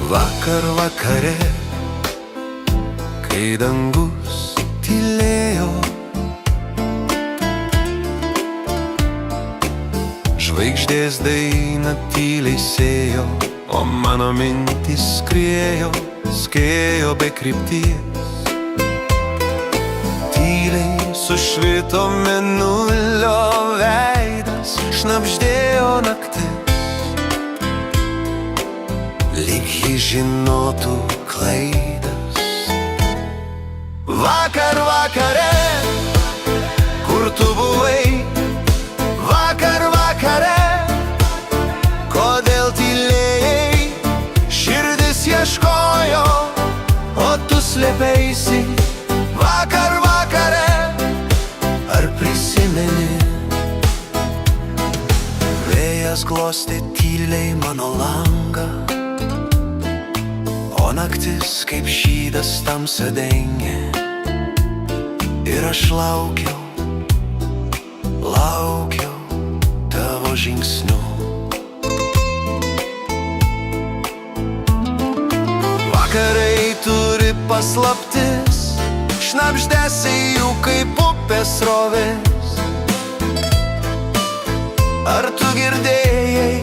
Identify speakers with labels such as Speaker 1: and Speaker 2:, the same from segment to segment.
Speaker 1: Vakar vakare, kai dangus tylėjo, žvaigždės dainą tyliai sėjo, o mano mintys skriejo, skėjo be krypties. Tyliai sušvito mėnulio veidas, šnabždėjo naktis, lyg ji žinotų klaidas. Vakar vakare, kur tu buvai? Vakar vakare, kodėl tylėjai? Širdis ieškojo, o tu slėpeisi. Vakar vakare, ar prisimeni? Vėjas glostė tyliai mano langą, o naktis kaip šydas tamsą dengė. Ir aš laukiau tavo žingsnių. Vakarai turi paslaptis, šnabždesiai jų kaip upės srovės. Ar tu girdėjai,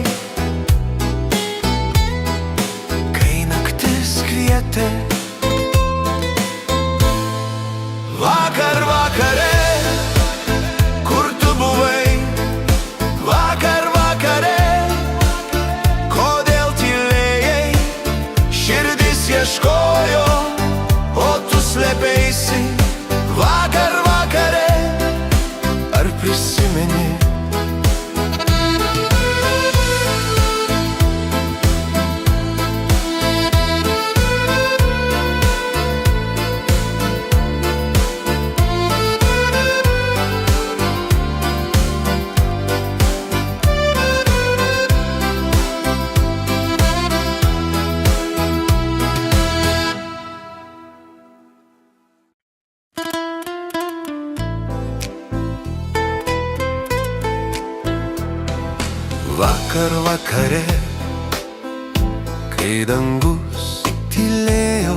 Speaker 1: kai naktis kvietė? Vakar vakare, kur tu buvai? Vakar vakare, kodėl tylėjai? Širdis ieškojo, o tu slėpeisi. Vakar vakare, ar prisimeni? Vakar vakare, kai dangus tylėjo,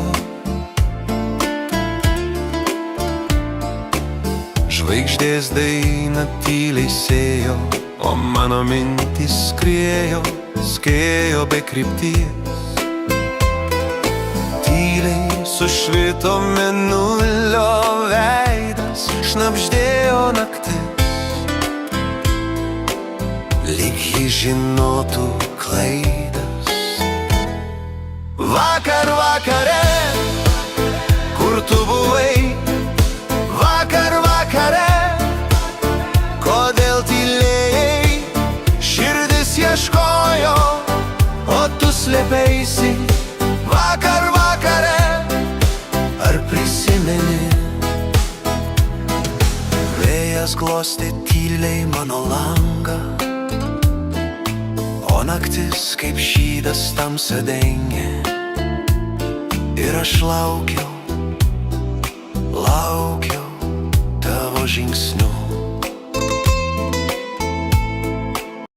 Speaker 1: žvaigždės dainą tyliai sėjo, o mano mintys skriejo, skėjo be krypties. Tyliai sušvito mėnulio veidas, šnabždėjo naktis, lyg ji žinotų klaidas. Vakar vakare, kur tu buvai? Vakar vakare, kodėl tylėjai? Širdis ieškojo, o tu slėpeisi. Vakar vakare, ar prisimeni? Vėjas glostė tyliai mano langą, o naktis kaip šydas tamsą dengė. Ir aš laukiau tavo žingsnių.